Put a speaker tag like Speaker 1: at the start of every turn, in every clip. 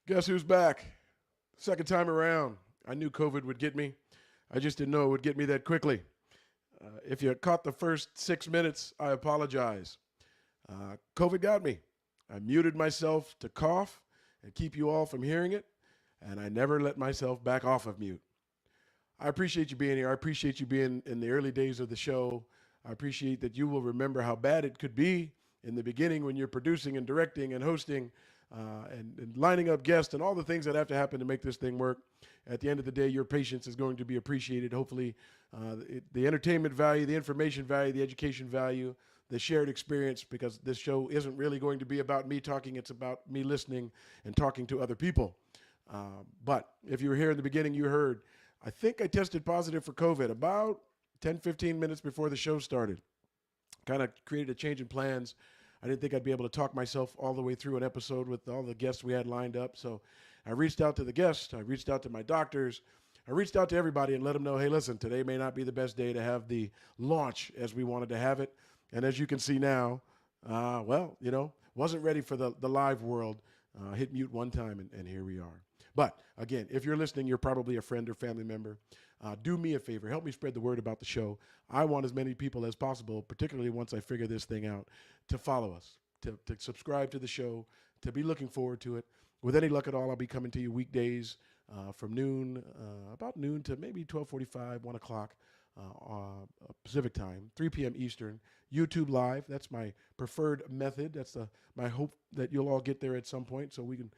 Speaker 1: Guess who's back? Second time around. I knew COVID would get me. I just didn't know it would get me that quickly. If you caught the first 6 minutes, I apologize. COVID got me. I muted myself to cough and keep you all from hearing it, and I never let myself back off of mute. I appreciate you being here. I appreciate you being in the early days of the show. I appreciate that you will remember how bad it could be in the beginning when you're producing and directing and hosting and lining up guests and all the things that have to happen to make this thing work. At the end of the day, your patience is going to be appreciated. Hopefully, the entertainment value, the information value, the education value, the shared experience, because this show isn't really going to be about me talking. It's about me listening and talking to other people. But if you were here in the beginning, you heard, I think I tested positive for COVID about 10, 15 minutes before the show started. Kind of created a change in plans. I didn't think I'd be able to talk myself all the way through an episode with all the guests we had lined up. So I reached out to the guests. I reached out to my doctors. I reached out to everybody and let them know, hey, listen, today may not be the best day to have the launch as we wanted to have it. And as you can see now, wasn't ready for the live world. Hit mute one time, and here we are. But again, if you're listening, you're probably a friend or family member. Do me a favor. Help me spread the word about the show. I want as many people as possible, particularly once I figure this thing out, to follow us, to subscribe to the show, to be looking forward to it. With any luck at all, I'll be coming to you weekdays from about noon to maybe 12:45, 1 o'clock Pacific time, 3 p.m. Eastern. YouTube Live, that's my preferred method. That's my hope that you'll all get there at some point so we can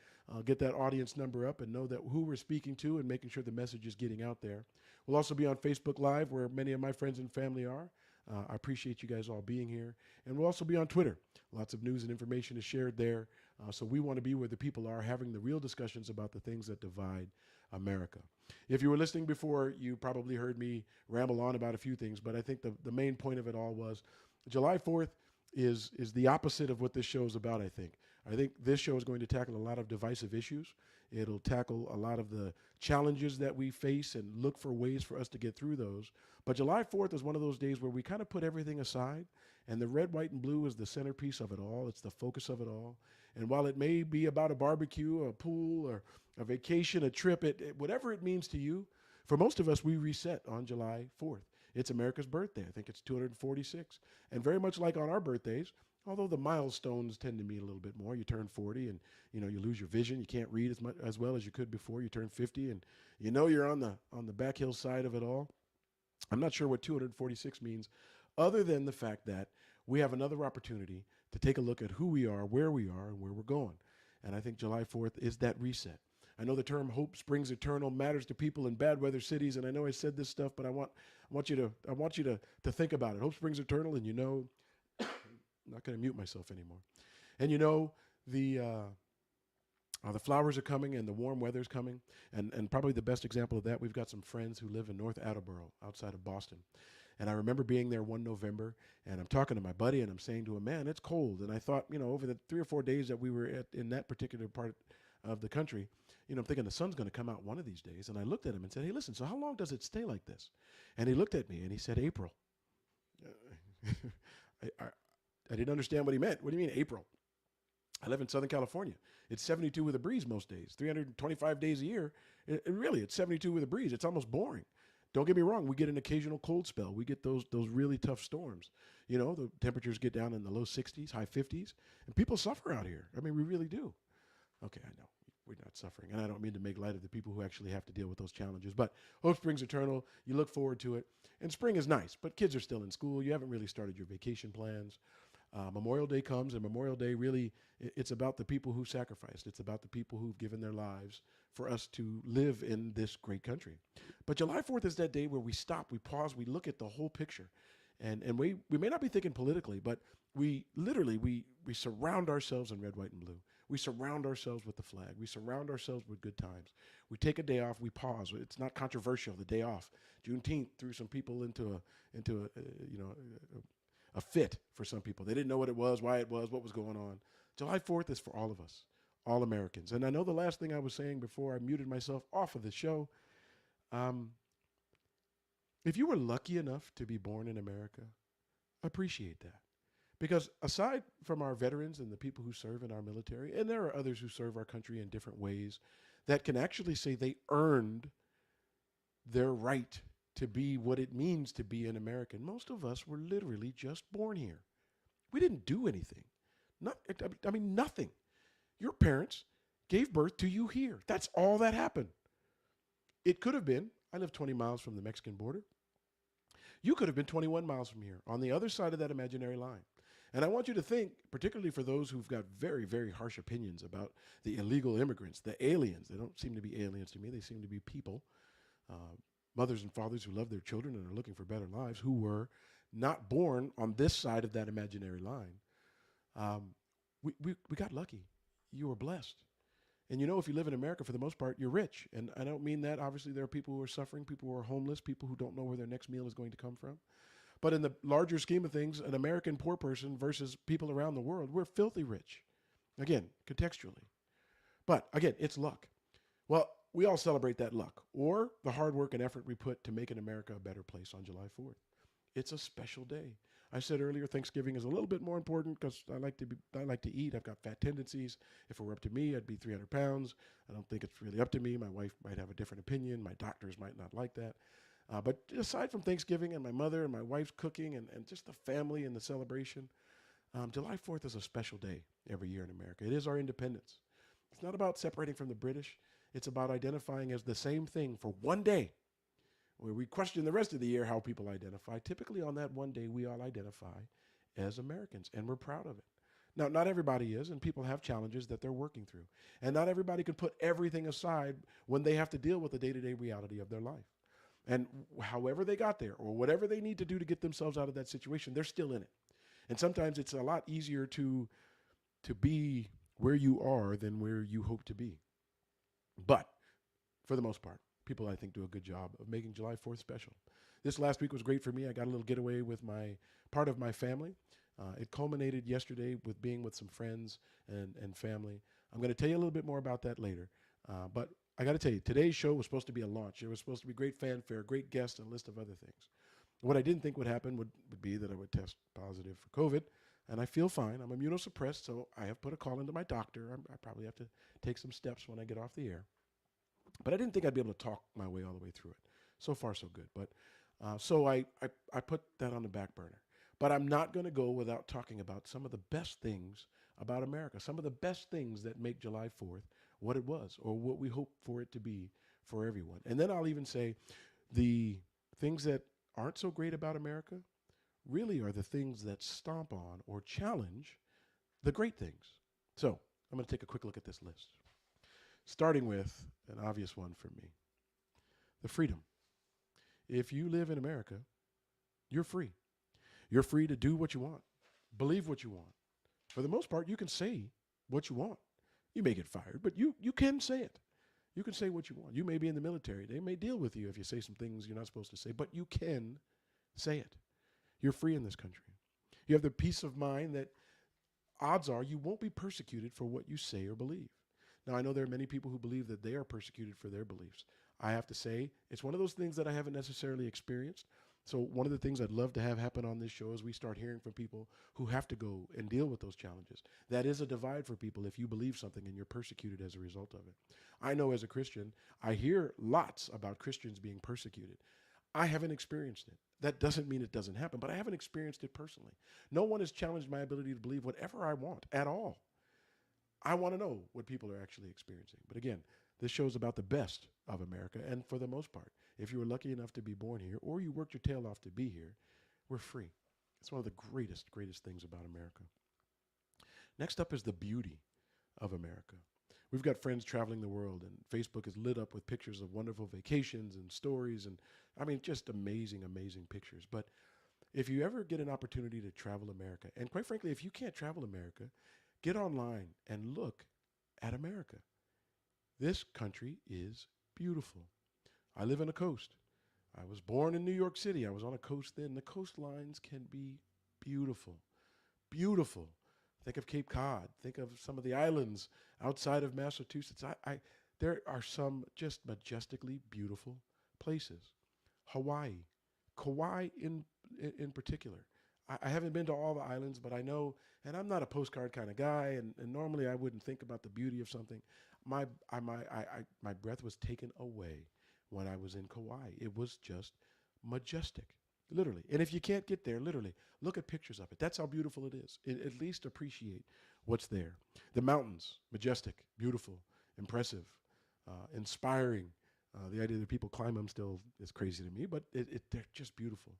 Speaker 1: get that audience number up and know that who we're speaking to and making sure the message is getting out there. We'll also be on Facebook Live, where many of my friends and family are. I appreciate you guys all being here. And we'll also be on Twitter. Lots of news and information is shared there. So we want to be where the people are, having the real discussions about the things that divide America. If you were listening before, you probably heard me ramble on about a few things, but I think the main point of it all was July 4th is the opposite of what this show is about, I think. I think this show is going to tackle a lot of divisive issues. It'll tackle a lot of the challenges that we face and look for ways for us to get through those. But July 4th is one of those days where we kind of put everything aside, and the red, white, and blue is the centerpiece of it all. It's the focus of it all. And while it may be about a barbecue, a pool, or a vacation, a trip, whatever it means to you, for most of us, we reset on July 4th. It's America's birthday. I think it's 246. And very much like on our birthdays, although the milestones tend to mean a little bit more. You turn 40 and you lose your vision. You can't read as well as you could before. You turn 50 and you're on the back hill side of it all. I'm not sure what 246 means, other than the fact that we have another opportunity to take a look at who we are, and where we're going. And I think July 4th is that reset. I know the term "hope springs eternal" matters to people in bad weather cities, and I know I said this stuff, but I want you to think about it. Hope springs eternal, and I'm not going to mute myself anymore. And the flowers are coming and the warm weather's coming. And probably the best example of that, we've got some friends who live in North Attleboro outside of Boston. And I remember being there one November, and I'm talking to my buddy, and I'm saying to him, man, it's cold. And I thought, over the 3 or 4 days that we were in that particular part of the country, I'm thinking the sun's going to come out one of these days. And I looked at him and said, hey, listen, so how long does it stay like this? And he looked at me, and he said, April. I didn't understand what he meant. What do you mean, April? I live in Southern California. It's 72 with a breeze most days, 325 days a year. It's 72 with a breeze. It's almost boring. Don't get me wrong. We get an occasional cold spell. We get those really tough storms. The temperatures get down in the low 60s, high 50s, and people suffer out here. I mean, we really do. Okay, I know. We're not suffering. And I don't mean to make light of the people who actually have to deal with those challenges. But hope springs eternal. You look forward to it. And spring is nice, but kids are still in school. You haven't really started your vacation plans. Memorial Day comes, and Memorial Day really, it's about the people who sacrificed. It's about the people who've given their lives for us to live in this great country. But July 4th is that day where we stop, we pause, we look at the whole picture. And we may not be thinking politically, but we literally, we surround ourselves in red, white, and blue. We surround ourselves with the flag. We surround ourselves with good times. We take a day off. We pause. It's not controversial, the day off. Juneteenth threw some people into a fit for some people. They didn't know what it was, why it was, what was going on. July 4th is for all of us, all Americans. And I know the last thing I was saying before I muted myself off of the show, if you were lucky enough to be born in America, appreciate that. Because aside from our veterans and the people who serve in our military, and there are others who serve our country in different ways that can actually say they earned their right to be what it means to be an American, most of us were literally just born here. We didn't do anything. Not, I mean, nothing. Your parents gave birth to you here. That's all that happened. It could have been, I live 20 miles from the Mexican border. You could have been 21 miles from here on the other side of that imaginary line. And I want you to think, particularly for those who've got very, very harsh opinions about the illegal immigrants, the aliens. They don't seem to be aliens to me. They seem to be people, mothers and fathers who love their children and are looking for better lives, who were not born on this side of that imaginary line. We got lucky. You were blessed. And you know, if you live in America, for the most part, you're rich. And I don't mean that. Obviously, there are people who are suffering, people who are homeless, people who don't know where their next meal is going to come from. But in the larger scheme of things, an American poor person versus people around the world, we're filthy rich. Again, contextually. But again, it's luck. Well, we all celebrate that luck or the hard work and effort we put to making America a better place on July 4th. It's a special day. I said earlier, Thanksgiving is a little bit more important because I like to eat. I've got fat tendencies. If it were up to me, I'd be 300 pounds. I don't think it's really up to me. My wife might have a different opinion. My doctors might not like that. But aside from Thanksgiving and my mother and my wife's cooking and just the family and the celebration, July 4th is a special day every year in America. It is our independence. It's not about separating from the British. It's about identifying as the same thing for one day, where we question the rest of the year how people identify. Typically on that one day, we all identify as Americans, and we're proud of it. Now, not everybody is, and people have challenges that they're working through. And not everybody can put everything aside when they have to deal with the day-to-day reality of their life. And however they got there, or whatever they need to do to get themselves out of that situation, they're still in it. And sometimes it's a lot easier to be where you are than where you hope to be. But for the most part, people, I think, do a good job of making July 4th special. This last week was great for me. I got a little getaway with part of my family. It culminated yesterday with being with some friends and family. I'm going to tell you a little bit more about that later. But I got to tell you, today's show was supposed to be a launch. It was supposed to be great fanfare, great guests, and a list of other things. What I didn't think would happen would be that I would test positive for COVID, and I feel fine. I'm immunosuppressed, so I have put a call into my doctor. I probably have to take some steps when I get off the air. But I didn't think I'd be able to talk my way all the way through it. So far, so good. But so I put that on the back burner. But I'm not going to go without talking about some of the best things about America, some of the best things that make July 4th what it was or what we hope for it to be for everyone. And then I'll even say the things that aren't so great about America really are the things that stomp on or challenge the great things. So I'm going to take a quick look at this list, starting with an obvious one for me, the freedom. If you live in America, you're free. You're free to do what you want, believe what you want. For the most part, you can say what you want. You may get fired, but you can say it. You can say what you want. You may be in the military. They may deal with you if you say some things you're not supposed to say, but you can say it. You're free in this country. You have the peace of mind that odds are you won't be persecuted for what you say or believe. Now, I know there are many people who believe that they are persecuted for their beliefs. I have to say, it's one of those things that I haven't necessarily experienced. So one of the things I'd love to have happen on this show is we start hearing from people who have to go and deal with those challenges. That is a divide for people if you believe something and you're persecuted as a result of it. I know as a Christian, I hear lots about Christians being persecuted. I haven't experienced it. That doesn't mean it doesn't happen, but I haven't experienced it personally. No one has challenged my ability to believe whatever I want at all. I want to know what people are actually experiencing. But again, this show's about the best of America, and for the most part, if you were lucky enough to be born here or you worked your tail off to be here, we're free. It's one of the greatest things about America. Next up is the beauty of America. We've got friends traveling the world, and Facebook is lit up with pictures of wonderful vacations and stories, and I mean, just amazing pictures. But if you ever get an opportunity to travel America, and quite frankly, if you can't travel America, get online and look at America. This country is beautiful. I live on a coast. I was born in New York City. I was on a coast then. The coastlines can be beautiful, beautiful. Think of Cape Cod. Think of some of the islands outside of Massachusetts. There are some just majestically beautiful places. Hawaii, Kauai in particular. I haven't been to all the islands, but I know, and I'm not a postcard kind of guy, and normally I wouldn't think about the beauty of something. My breath was taken away when I was in Kauai. It was just majestic, literally. And if you can't get there, literally, look at pictures of it. That's how beautiful it is. At least appreciate what's there. The mountains, majestic, beautiful, impressive, inspiring. The idea that people climb them still is crazy to me, but they're just beautiful.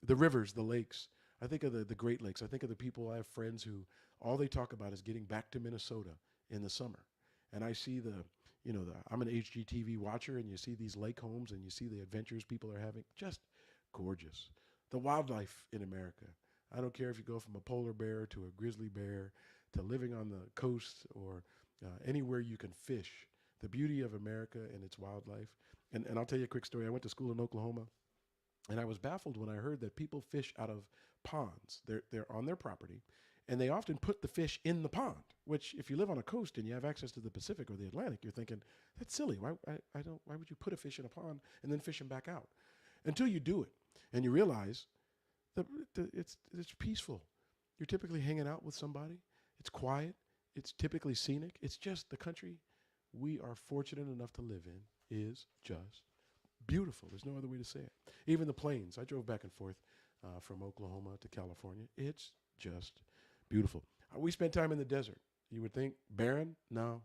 Speaker 1: The rivers, the lakes. I think of the Great Lakes. I think of the people. I have friends who all they talk about is getting back to Minnesota in the summer. And I see I'm an HGTV watcher, and you see these lake homes and you see the adventures people are having. Just gorgeous. The wildlife in America. I don't care if you go from a polar bear to a grizzly bear to living on the coast or anywhere you can fish. The beauty of America and its wildlife. And I'll tell you a quick story. I went to school in Oklahoma, and I was baffled when I heard that people fish out of ponds. They're on their property, and they often put the fish in the pond, which if you live on a coast and you have access to the Pacific or the Atlantic, you're thinking, that's silly. Why would you put a fish in a pond and then fish them back out? Until you do it, and you realize that it's peaceful. You're typically hanging out with somebody. It's quiet. It's typically scenic. It's just the country we are fortunate enough to live in is just beautiful. There's no other way to say it. Even the plains. I drove back and forth from Oklahoma to California. It's just beautiful. We spent time in the desert. You would think barren? No.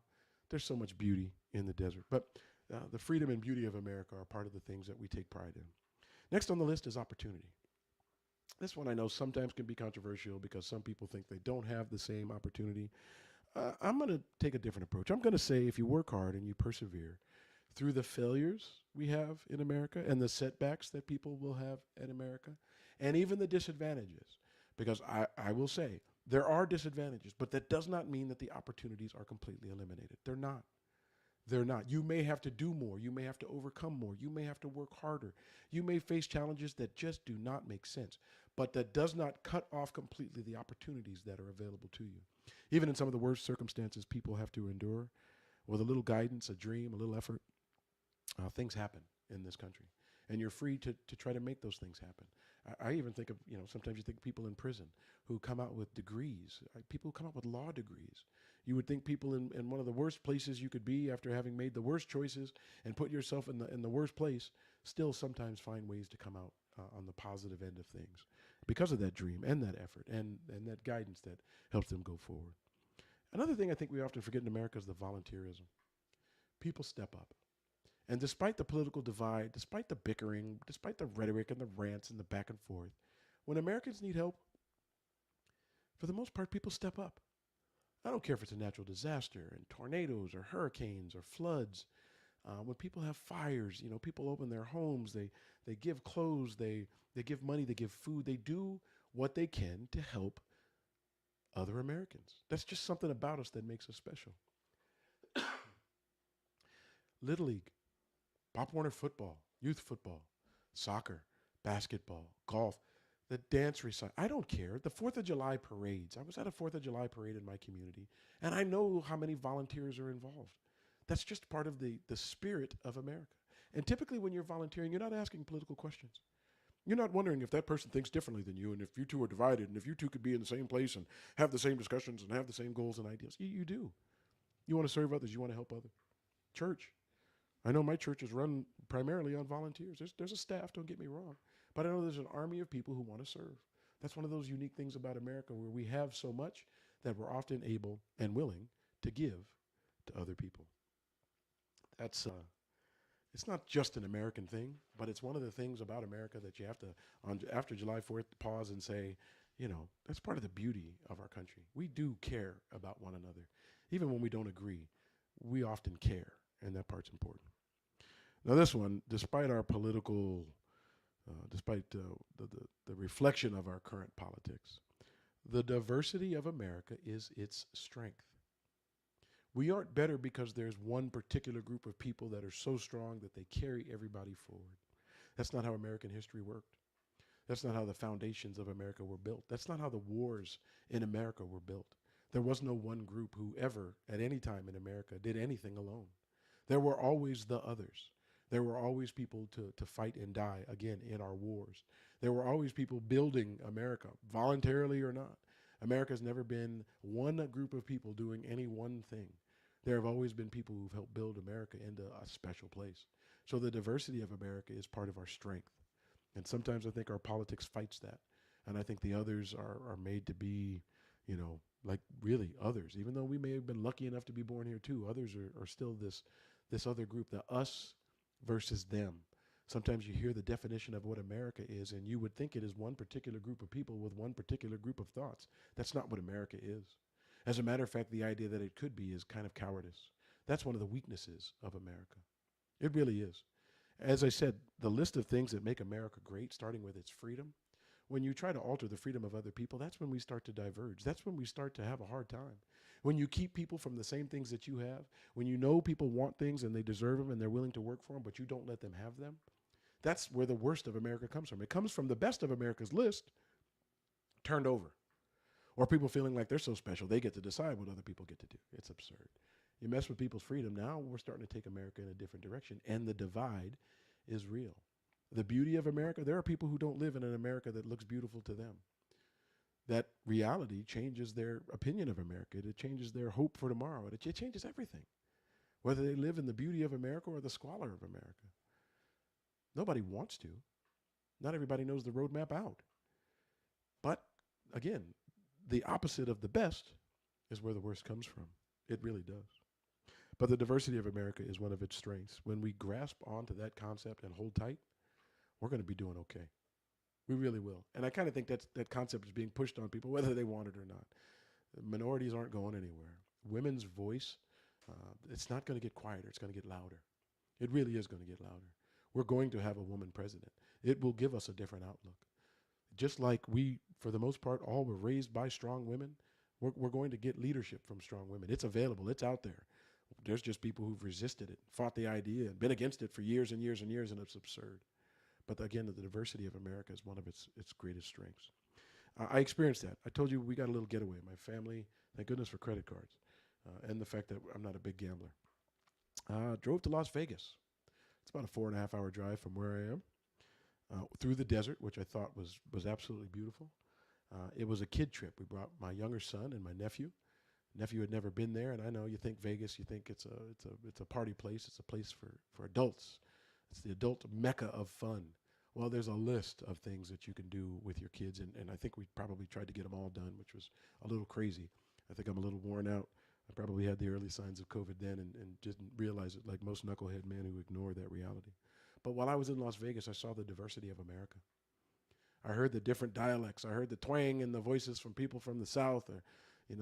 Speaker 1: There's so much beauty in the desert. But the freedom and beauty of America are part of the things that we take pride in. Next on the list is opportunity. This one I know sometimes can be controversial because some people think they don't have the same opportunity. I'm going to take a different approach. I'm going to say if you work hard and you persevere through the failures we have in America and the setbacks that people will have in America and even the disadvantages, because I will say there are disadvantages, but that does not mean that the opportunities are completely eliminated. They're not. They're not. You may have to do more. You may have to overcome more. You may have to work harder. You may face challenges that just do not make sense, but that does not cut off completely the opportunities that are available to you. Even in some of the worst circumstances people have to endure, with a little guidance, a dream, a little effort, things happen in this country. And you're free to try to make those things happen. I even think of, sometimes you think of people in prison who come out with degrees, people who come out with law degrees. You would think people in one of the worst places you could be after having made the worst choices and put yourself in the worst place, still sometimes find ways to come out on the positive end of things because of that dream and that effort and that guidance that helps them go forward. Another thing I think we often forget in America is the volunteerism. People step up. And despite the political divide, despite the bickering, despite the rhetoric and the rants and the back and forth, when Americans need help, for the most part, people step up. I don't care if it's a natural disaster and tornadoes or hurricanes or floods. When people have fires, people open their homes, they give clothes, they give money, they give food, they do what they can to help other Americans. That's just something about us that makes us special. Little League, Pop Warner football, youth football, soccer, basketball, golf, the dance recital. I don't care. The 4th of July parades. I was at a 4th of July parade in my community, and I know how many volunteers are involved. That's just part of the spirit of America. And typically when you're volunteering, you're not asking political questions. You're not wondering if that person thinks differently than you and if you two are divided and if you two could be in the same place and have the same discussions and have the same goals and ideals. You do. You want to serve others. You want to help others. Church. I know my church is run primarily on volunteers. There's a staff, don't get me wrong. But I know there's an army of people who want to serve. That's one of those unique things about America where we have so much that we're often able and willing to give to other people. That's it's not just an American thing, but it's one of the things about America that you have to, after July 4th, pause and say, that's part of the beauty of our country. We do care about one another. Even when we don't agree, we often care, and that part's important. Now this one, despite our political, despite the reflection of our current politics, the diversity of America is its strength. We aren't better because there's one particular group of people that are so strong that they carry everybody forward. That's not how American history worked. That's not how the foundations of America were built. That's not how the wars in America were built. There was no one group who ever, at any time in America, did anything alone. There were always the others. There were always people to fight and die, again, in our wars. There were always people building America, voluntarily or not. America's never been one group of people doing any one thing. There have always been people who've helped build America into a special place. So the diversity of America is part of our strength. And sometimes I think our politics fights that. And I think the others are made to be, like really others. Even though we may have been lucky enough to be born here too, others are still this other group, the us versus them. Sometimes you hear the definition of what America is, and you would think it is one particular group of people with one particular group of thoughts. That's not what America is. As a matter of fact, the idea that it could be is kind of cowardice. That's one of the weaknesses of America. It really is. As I said, the list of things that make America great, starting with its freedom, when you try to alter the freedom of other people, that's when we start to diverge. That's when we start to have a hard time. When you keep people from the same things that you have, when you know people want things and they deserve them and they're willing to work for them, but you don't let them have them, that's where the worst of America comes from. It comes from the best of America's list turned over. Or people feeling like they're so special, they get to decide what other people get to do. It's absurd. You mess with people's freedom, now we're starting to take America in a different direction, and the divide is real. The beauty of America, there are people who don't live in an America that looks beautiful to them. That reality changes their opinion of America. It changes their hope for tomorrow. It changes everything, whether they live in the beauty of America or the squalor of America. Nobody wants to. Not everybody knows the roadmap out. But again, the opposite of the best is where the worst comes from. It really does. But the diversity of America is one of its strengths. When we grasp onto that concept and hold tight, we're going to be doing okay. We really will. And I kind of think that concept is being pushed on people, whether they want it or not. Minorities aren't going anywhere. Women's voice, it's not going to get quieter. It's going to get louder. It really is going to get louder. We're going to have a woman president. It will give us a different outlook. Just like we, for the most part, all were raised by strong women, we're going to get leadership from strong women. It's available. It's out there. There's just people who've resisted it, fought the idea, and been against it for years and years and years, and it's absurd. But again, the diversity of America is one of its greatest strengths. I experienced that. I told you we got a little getaway. My family, thank goodness for credit cards, and the fact that I'm not a big gambler. Drove to Las Vegas. It's about a 4.5-hour drive from where I am, through the desert, which I thought was absolutely beautiful. It was a kid trip. We brought my younger son and my nephew. Nephew had never been there, and I know you think Vegas, you think it's a party place. It's a place for adults. It's the adult mecca of fun. Well, there's a list of things that you can do with your kids, and I think we probably tried to get them all done, which was a little crazy. I think I'm a little worn out. I probably had the early signs of COVID then and didn't realize it, like most knucklehead men who ignore that reality. But while I was in Las Vegas, I saw the diversity of America. I heard the different dialects. I heard the twang in the voices from people from the South, or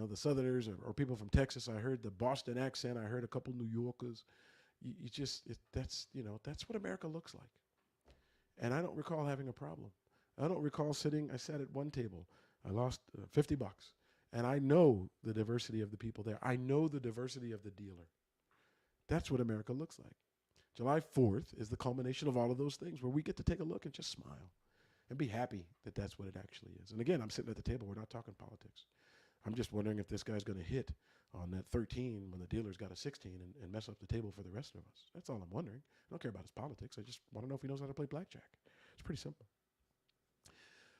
Speaker 1: the Southerners, or people from Texas. I heard the Boston accent. I heard a couple New Yorkers. That's what America looks like. And I don't recall having a problem. I don't recall I sat at one table. I lost $50. And I know the diversity of the people there. I know the diversity of the dealer. That's what America looks like. July 4th is the culmination of all of those things, where we get to take a look and just smile and be happy that that's what it actually is. And again, I'm sitting at the table. We're not talking politics. I'm just wondering if this guy's going to hit on that 13 when the dealer's got a 16 and mess up the table for the rest of us. That's all I'm wondering. I don't care about his politics. I just want to know if he knows how to play blackjack. It's pretty simple.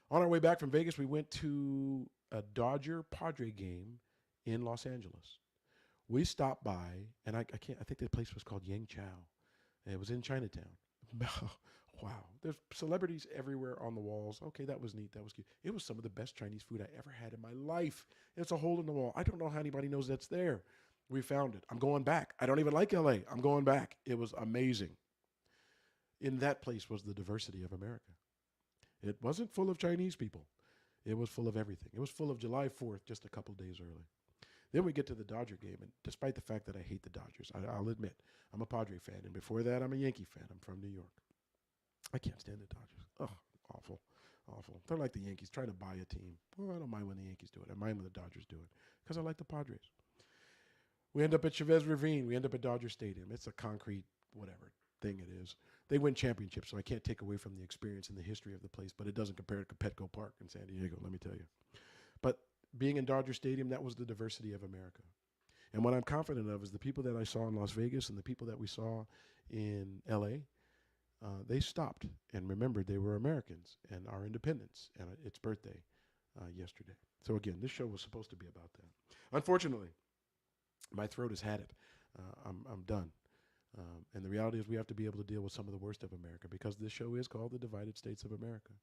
Speaker 1: On our way back from Vegas, we went to a Dodger-Padre game in Los Angeles. We stopped by, and I think the place was called Yang Chow. It was in Chinatown. Wow. There's celebrities everywhere on the walls. Okay, that was neat. That was cute. It was some of the best Chinese food I ever had in my life. It's a hole in the wall. I don't know how anybody knows that's there. We found it. I'm going back. I don't even like LA. I'm going back. It was amazing. In that place was the diversity of America. It wasn't full of Chinese people. It was full of everything. It was full of July 4th, just a couple days early. Then we get to the Dodger game, and despite the fact that I hate the Dodgers, I'll admit, I'm a Padre fan, and before that, I'm a Yankee fan. I'm from New York. I can't stand the Dodgers. Oh, awful, awful. They're like the Yankees, trying to buy a team. Well, I don't mind when the Yankees do it. I mind when the Dodgers do it, because I like the Padres. We end up at Chavez Ravine. We end up at Dodger Stadium. It's a concrete, whatever thing it is. They win championships, so I can't take away from the experience and the history of the place, but it doesn't compare to Petco Park in San Diego, let me tell you. But being in Dodger Stadium, that was the diversity of America. And what I'm confident of is the people that I saw in Las Vegas and the people that we saw in LA, they stopped and remembered they were Americans and our independence and its birthday yesterday. So again, this show was supposed to be about that. Unfortunately, my throat has had it. I'm done. And the reality is we have to be able to deal with some of the worst of America because this show is called The Divided States of America.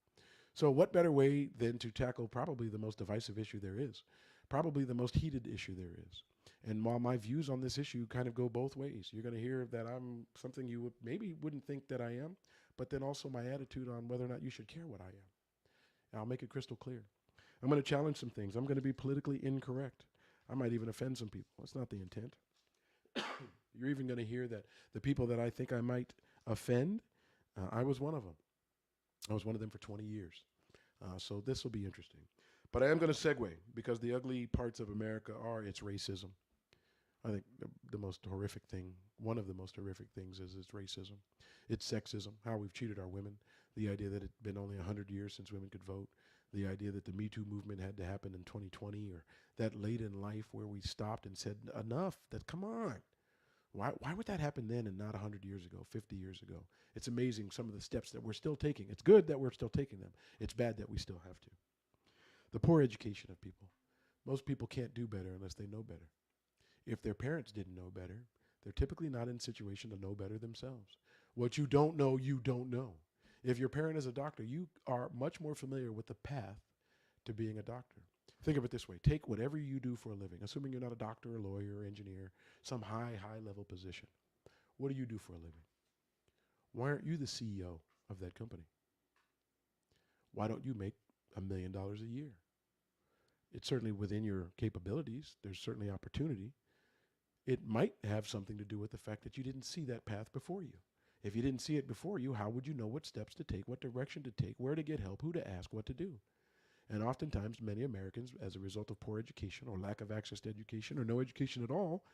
Speaker 1: So what better way than to tackle probably the most divisive issue there is, probably the most heated issue there is. And while my views on this issue kind of go both ways, you're going to hear that I'm something you maybe wouldn't think that I am, but then also my attitude on whether or not you should care what I am. And I'll make it crystal clear. I'm going to challenge some things. I'm going to be politically incorrect. I might even offend some people. That's not the intent. You're even going to hear that the people that I think I might offend, I was one of them. I was one of them for 20 years. So this will be interesting. But I am going to segue because the ugly parts of America are its racism. I think the most horrific thing, one of the most horrific things is its racism. It's sexism, how we've treated our women, the idea that it's been only 100 years since women could vote, the idea that the Me Too movement had to happen in 2020 or that late in life where we stopped and said, enough, that come on. Why would that happen then and not 100 years ago, 50 years ago? It's amazing some of the steps that we're still taking. It's good that we're still taking them. It's bad that we still have to. The poor education of people. Most people can't do better unless they know better. If their parents didn't know better, they're typically not in a situation to know better themselves. What you don't know, you don't know. If your parent is a doctor, you are much more familiar with the path to being a doctor. Think of it this way. Take whatever you do for a living, assuming you're not a doctor, a lawyer, or engineer, some high level position. What do you do for a living? Why aren't you the CEO of that company? Why don't you make $1 million a year? It's certainly within your capabilities. There's certainly opportunity. It might have something to do with the fact that you didn't see that path before you. If you didn't see it before you, how would you know what steps to take, what direction to take, where to get help, who to ask, what to do? And oftentimes, many Americans, as a result of poor education or lack of access to education or no education at all,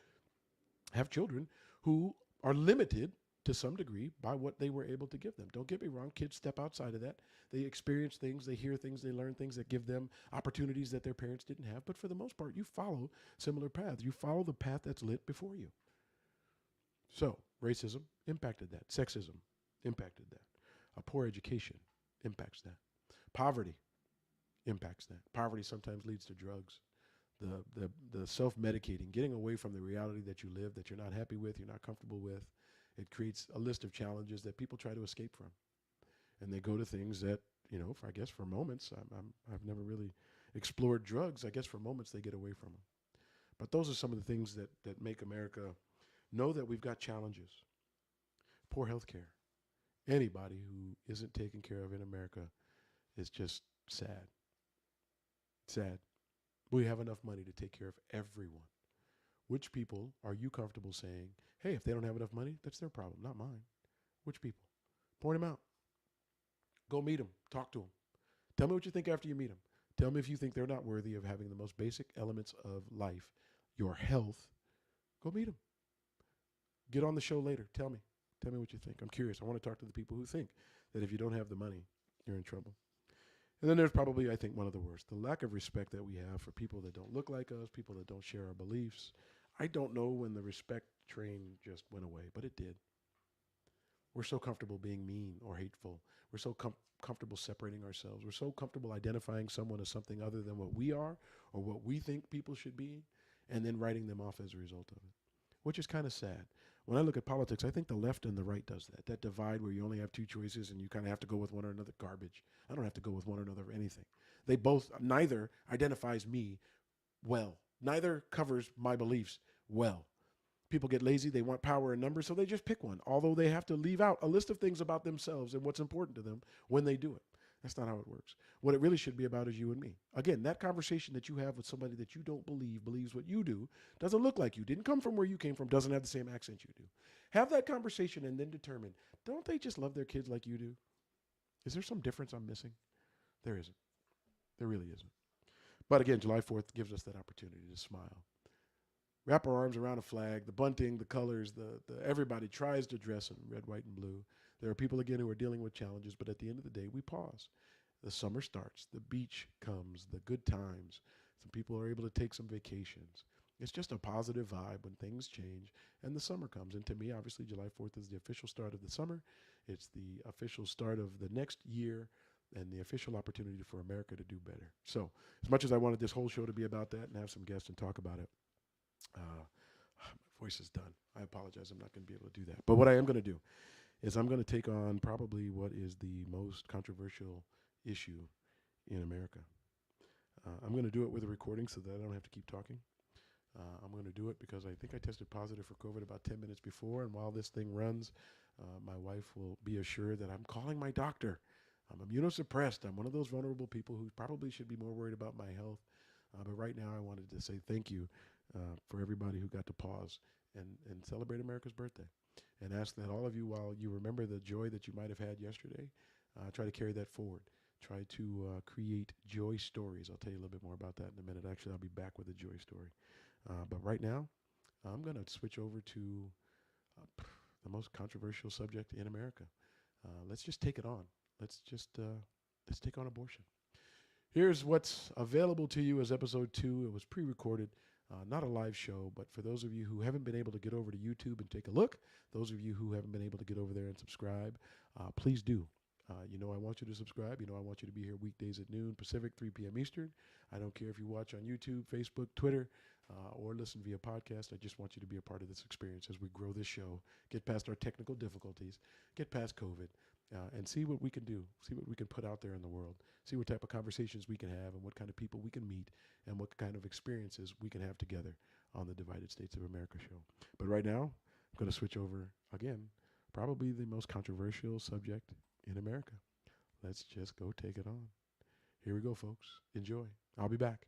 Speaker 1: have children who are limited to some degree by what they were able to give them. Don't get me wrong, kids step outside of that. They experience things, they hear things, they learn things that give them opportunities that their parents didn't have. But for the most part, you follow similar paths. You follow the path that's lit before you. So, racism impacted that. Sexism impacted that. A poor education impacts that. Poverty impacts that. Poverty sometimes leads to drugs. The self-medicating, getting away from the reality that you live, that you're not happy with, you're not comfortable with, it creates a list of challenges that people try to escape from. And they go to things that, I guess for moments, I've never really explored drugs. I guess for moments they get away from them. But those are some of the things that make America know that we've got challenges. Poor health care. Anybody who isn't taken care of in America is just sad. Sad. We have enough money to take care of everyone. Which people are you comfortable saying, hey, if they don't have enough money, that's their problem, not mine? Which people? Point them out. Go meet them. Talk to them. Tell me what you think after you meet them. Tell me if you think they're not worthy of having the most basic elements of life, your health. Go meet them. Get on the show later. Tell me. Tell me what you think. I'm curious. I want to talk to the people who think that if you don't have the money, you're in trouble. And then there's probably, I think, one of the worst, the lack of respect that we have for people that don't look like us, people that don't share our beliefs. I don't know when the respect train just went away, but it did. We're so comfortable being mean or hateful. We're so comfortable separating ourselves. We're so comfortable identifying someone as something other than what we are or what we think people should be, and then writing them off as a result of it, which is kind of sad. When I look at politics, I think the left and the right does that. That divide where you only have two choices and you kind of have to go with one or another, garbage. I don't have to go with one or another for anything. Neither identifies me well. Neither covers my beliefs well. People get lazy, they want power and numbers, so they just pick one, although they have to leave out a list of things about themselves and what's important to them when they do it. That's not how it works. What it really should be about is you and me. Again, that conversation that you have with somebody that you don't believes what you do, doesn't look like you, didn't come from where you came from, doesn't have the same accent you do. Have that conversation and then determine, don't they just love their kids like you do? Is there some difference I'm missing? There isn't. There really isn't. But again, July 4th gives us that opportunity to smile. Wrap our arms around a flag, the bunting, the colors, everybody tries to dress in red, white, and blue. There are people, again, who are dealing with challenges, but at the end of the day, we pause. The summer starts. The beach comes. The good times. Some people are able to take some vacations. It's just a positive vibe when things change and the summer comes. And to me, obviously, July 4th is the official start of the summer. It's the official start of the next year and the official opportunity for America to do better. So, as much as I wanted this whole show to be about that and have some guests and talk about it, my voice is done. I apologize. I'm not going to be able to do that. But what I am going to do is I'm going to take on probably what is the most controversial issue in America. I'm going to do it with a recording so that I don't have to keep talking. I'm going to do it because I think I tested positive for COVID about 10 minutes before. And while this thing runs, my wife will be assured that I'm calling my doctor. I'm immunosuppressed. I'm one of those vulnerable people who probably should be more worried about my health. But right now, I wanted to say thank you for everybody who got to pause and celebrate America's birthday. And ask that all of you, while you remember the joy that you might have had yesterday, try to carry that forward. Try to create joy stories. I'll tell you a little bit more about that in a minute. Actually, I'll be back with a joy story. But right now, I'm going to switch over to the most controversial subject in America. Let's just take it on. Let's take on abortion. Here's what's available to you as episode 2. It was pre-recorded, not a live show, but for those of you who haven't been able to get over to YouTube and take a look, those of you who haven't been able to get over there and subscribe, please do. I want you to subscribe. I want you to be here weekdays at noon Pacific, 3 p.m. Eastern. I don't care if you watch on YouTube, Facebook, Twitter, or listen via podcast. I just want you to be a part of this experience as we grow this show, get past our technical difficulties, get past COVID, and see what we can do, see what we can put out there in the world, see what type of conversations we can have and what kind of people we can meet and what kind of experiences we can have together on the Divided States of America show. But right now, I'm going to switch over again, probably the most controversial subject in America. Let's just go take it on. Here we go, folks. Enjoy. I'll be back.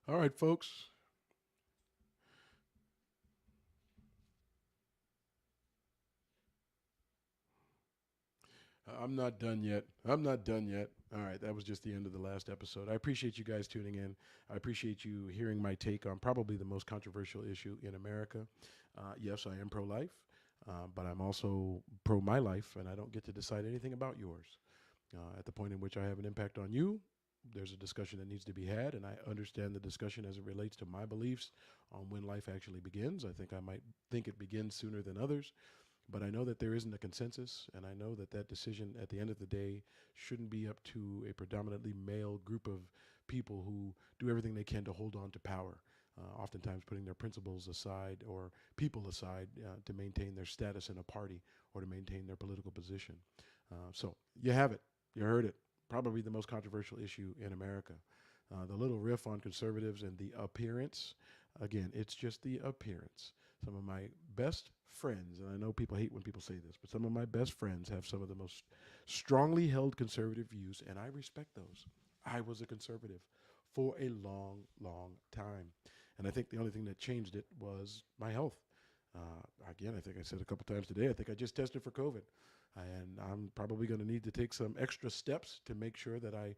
Speaker 1: All right, folks. I'm not done yet. I'm not done yet. All right, that was just the end of the last episode. I appreciate you guys tuning in. I appreciate you hearing my take on probably the most controversial issue in America. Yes, I am pro life, but I'm also pro my life, and I don't get to decide anything about yours. At the point in which I have an impact on you, there's a discussion that needs to be had, and I understand the discussion as it relates to my beliefs on when life actually begins. I think I might think it begins sooner than others. But I know that there isn't a consensus, and I know that that decision at the end of the day shouldn't be up to a predominantly male group of people who do everything they can to hold on to power, oftentimes putting their principles aside or people aside to maintain their status in a party or to maintain their political position. So you have it. You heard it. Probably the most controversial issue in America. The little riff on conservatives and the appearance, again, it's just the appearance. Some of my best friends, and I know people hate when people say this, but some of my best friends have some of the most strongly held conservative views, and I respect those. I was a conservative for a long, long time. And I think the only thing that changed it was my health. Again, I think I said a couple times today, I think I just tested for COVID. And I'm probably going to need to take some extra steps to make sure that I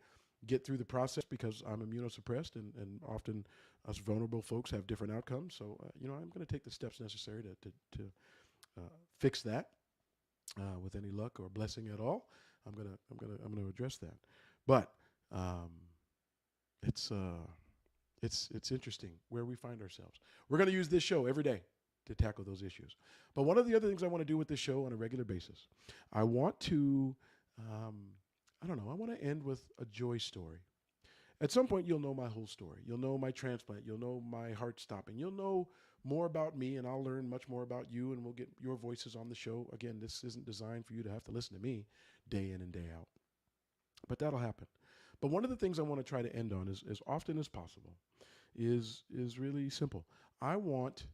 Speaker 1: get through the process because I'm immunosuppressed, and often us vulnerable folks have different outcomes. So, I'm going to take the steps necessary to fix that with any luck or blessing at all. I'm gonna address that. But um, it's it's interesting where we find ourselves. We're going to use this show every day to tackle those issues. But one of the other things I want to do with this show on a regular basis, I want to, I don't know, I want to end with a joy story. At some point, you'll know my whole story. You'll know my transplant. You'll know my heart stopping. You'll know more about me, and I'll learn much more about you, and we'll get your voices on the show. Again, this isn't designed for you to have to listen to me day in and day out, but that'll happen. But one of the things I want to try to end on is, as often as possible, is really simple. I want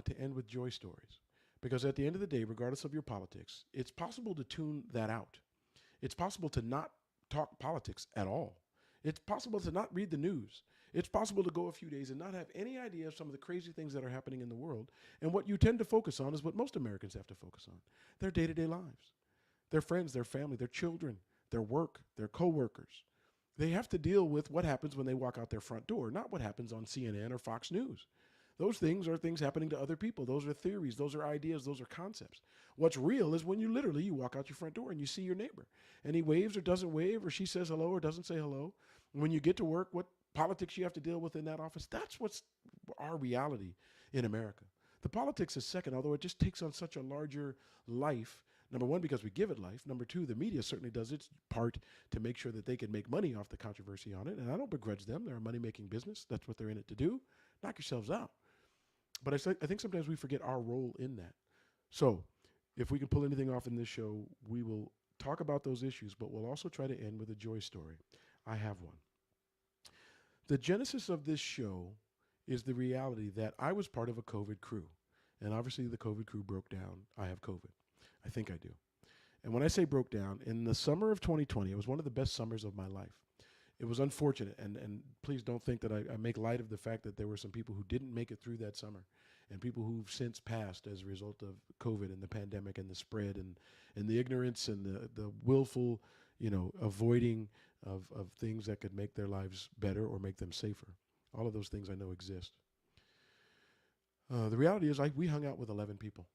Speaker 1: to end with joy stories because at the end of the day, regardless of your politics, it's possible to tune that out. It's possible to not talk politics at all. It's possible to not read the news. It's possible to go a few days and not have any idea of some of the crazy things that are happening in the world. And what you tend to focus on is what most Americans have to focus on: their day to day lives, their friends, their family, their children, their work, their coworkers. They have to deal with what happens when they walk out their front door, not what happens on CNN or Fox News. Those things are things happening to other people. Those are theories. Those are ideas. Those are concepts. What's real is when you walk out your front door and you see your neighbor and he waves or doesn't wave, or she says hello or doesn't say hello. When you get to work, what politics you have to deal with in that office. That's what's our reality in America. The politics is second, although it just takes on such a larger life. Number one, because we give it life. Number two, the media certainly does its part to make sure that they can make money off the controversy on it. And I don't begrudge them. They're a money-making business. That's what they're in it to do. Knock yourselves out. But I think sometimes we forget our role in that. So if we can pull anything off in this show, we will talk about those issues, but we'll also try to end with a joy story. I have one. The genesis of this show is the reality that I was part of a COVID crew. And obviously the COVID crew broke down. I have COVID. I think I do. And when I say broke down, in the summer of 2020, it was one of the best summers of my life. It was unfortunate, and please don't think that I make light of the fact that there were some people who didn't make it through that summer, and people who've since passed as a result of COVID and the pandemic and the spread and the ignorance and the willful, avoiding of things that could make their lives better or make them safer. All of those things I know exist. The reality is, we hung out with 11 people.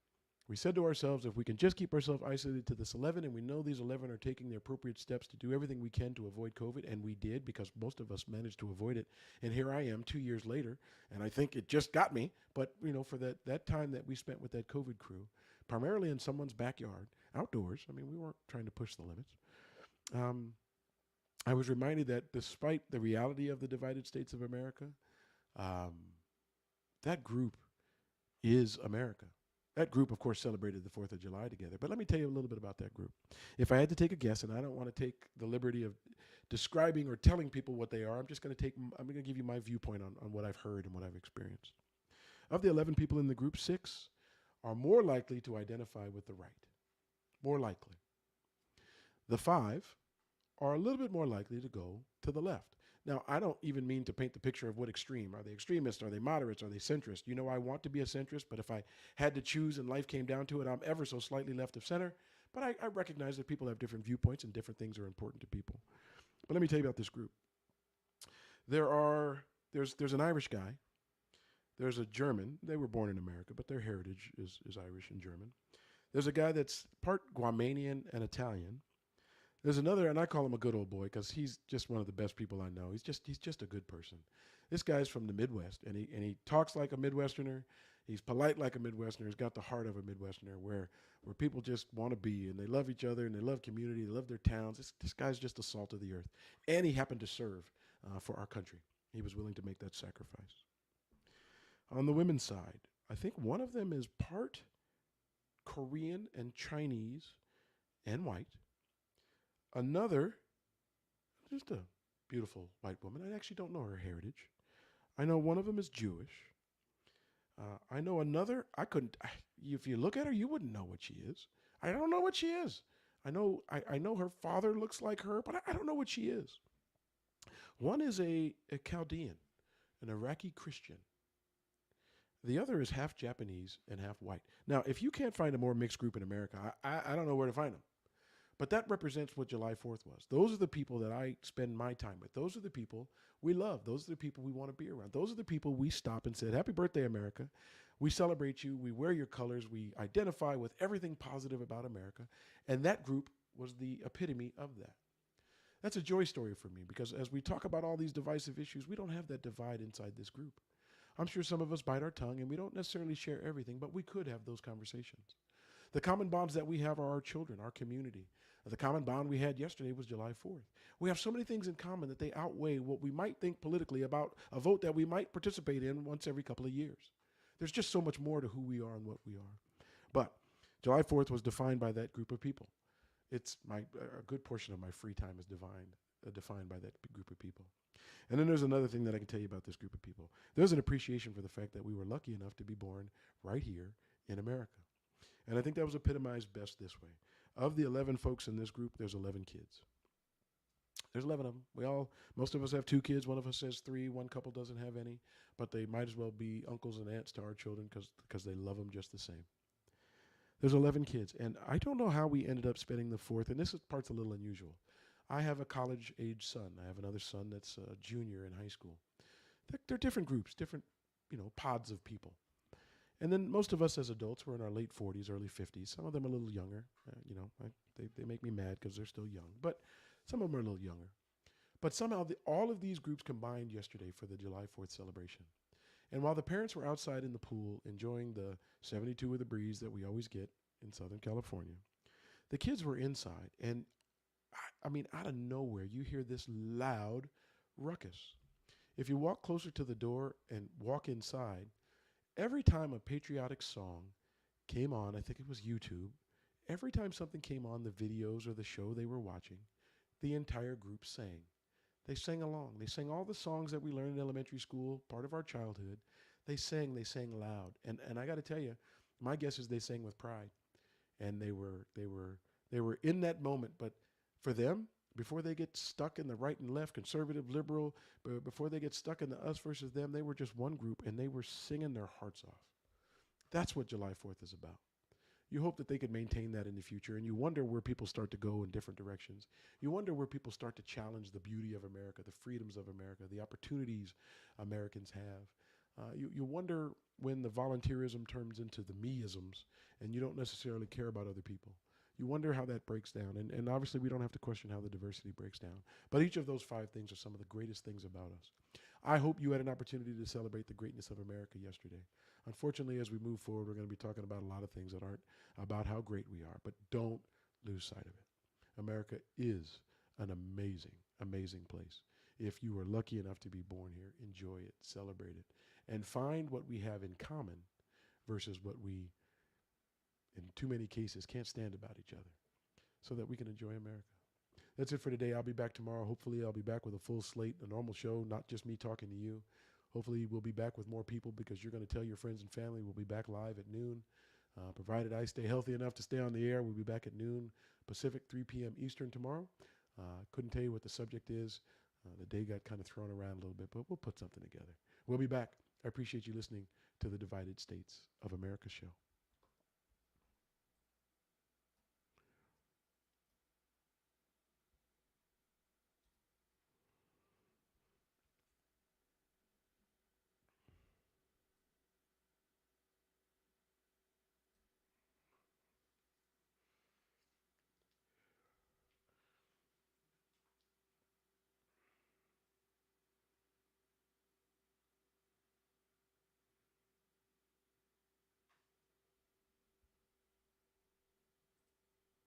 Speaker 1: We said to ourselves, if we can just keep ourselves isolated to this 11, and we know these 11 are taking the appropriate steps to do everything we can to avoid COVID, and we did, because most of us managed to avoid it. And here I am 2 years later, and I think it just got me. But, for that time that we spent with that COVID crew, primarily in someone's backyard, outdoors, we weren't trying to push the limits. I was reminded that despite the reality of the divided states of America, that group is America. That group, of course, celebrated the 4th of July together. But let me tell you a little bit about that group. If I had to take a guess, and I don't want to take the liberty of describing or telling people what they are, I'm going to give you my viewpoint on what I've heard and what I've experienced. Of the 11 people in the group, 6 are more likely to identify with the right. More likely. The 5 are a little bit more likely to go to the left. Now, I don't even mean to paint the picture of what extreme. Are they extremists? Are they moderates? Are they centrist? You know, I want to be a centrist, but if I had to choose and life came down to it, I'm ever so slightly left of center. But I recognize that people have different viewpoints and different things are important to people. But let me tell you about this group. There's an Irish guy. There's a German. They were born in America, but their heritage is Irish and German. There's a guy that's part Guamanian and Italian. There's another, and I call him a good old boy because he's just one of the best people I know. He's just a good person. This guy's from the Midwest, and he talks like a Midwesterner. He's polite like a Midwesterner. He's got the heart of a Midwesterner, where people just want to be, and they love each other, and they love community, they love their towns. This guy's just the salt of the earth, and he happened to serve for our country. He was willing to make that sacrifice. On the women's side, I think one of them is part Korean and Chinese and white. Another, just a beautiful white woman. I actually don't know her heritage. I know one of them is Jewish. I know another. I couldn't. If you look at her, you wouldn't know what she is. I don't know what she is. I know her father looks like her, but I don't know what she is. One is a Chaldean, an Iraqi Christian. The other is half Japanese and half white. Now, if you can't find a more mixed group in America, I don't know where to find them. But that represents what July 4th was. Those are the people that I spend my time with. Those are the people we love. Those are the people we want to be around. Those are the people we stop and said, Happy birthday, America. We celebrate you. We wear your colors. We identify with everything positive about America. And that group was the epitome of that. That's a joy story for me because as we talk about all these divisive issues, we don't have that divide inside this group. I'm sure some of us bite our tongue and we don't necessarily share everything, but we could have those conversations. The common bonds that we have are our children, our community. The common bond we had yesterday was July 4th. We have so many things in common that they outweigh what we might think politically about a vote that we might participate in once every couple of years. There's just so much more to who we are and what we are. But July 4th was defined by that group of people. It's a good portion of my free time is defined by that group of people. And then there's another thing that I can tell you about this group of people. There's an appreciation for the fact that we were lucky enough to be born right here in America. And I think that was epitomized best this way. Of the 11 folks in this group, there's 11 kids. There's 11 of them. Most of us have 2 kids. One of us has 3. One couple doesn't have any. But they might as well be uncles and aunts to our children because they love them just the same. There's 11 kids. And I don't know how we ended up spending the 4th. And this part's a little unusual. I have a college-age son. I have another son that's a junior in high school. They're different groups, different, pods of people. And then most of us as adults, we're in our late 40s, early 50s. Some of them a little younger. They make me mad because they're still young. But some of them are a little younger. But somehow all of these groups combined yesterday for the July 4th celebration. And while the parents were outside in the pool enjoying the 72 with a breeze that we always get in Southern California, the kids were inside. And out of nowhere, you hear this loud ruckus. If you walk closer to the door and walk inside, every time a patriotic song came on, I think it was YouTube, every time something came on, the videos or the show they were watching, the entire group sang. They sang along. They sang all the songs that we learned in elementary school, part of our childhood. They sang loud. And I got to tell you, my guess is they sang with pride. And they were in that moment, but for them, before they get stuck in the right and left, conservative, liberal, before they get stuck in the us versus them, they were just one group and they were singing their hearts off. That's what July 4th is about. You hope that they could maintain that in the future, and you wonder where people start to go in different directions. You wonder where people start to challenge the beauty of America, the freedoms of America, the opportunities Americans have. You wonder when the volunteerism turns into the me-isms and you don't necessarily care about other people. You wonder how that breaks down. And obviously we don't have to question how the diversity breaks down. But each of those 5 things are some of the greatest things about us. I hope you had an opportunity to celebrate the greatness of America yesterday. Unfortunately, as we move forward, we're going to be talking about a lot of things that aren't about how great we are. But don't lose sight of it. America is an amazing, amazing place. If you are lucky enough to be born here, enjoy it, celebrate it, and find what we have in common versus what we, in too many cases, can't stand about each other so that we can enjoy America. That's it for today. I'll be back tomorrow. Hopefully, I'll be back with a full slate, a normal show, not just me talking to you. Hopefully, we'll be back with more people because you're going to tell your friends and family. We'll be back live at noon. Provided I stay healthy enough to stay on the air, we'll be back at noon Pacific, 3 p.m. Eastern tomorrow. Couldn't tell you what the subject is. The day got kind of thrown around a little bit, but we'll put something together. We'll be back. I appreciate you listening to the Divided States of America show.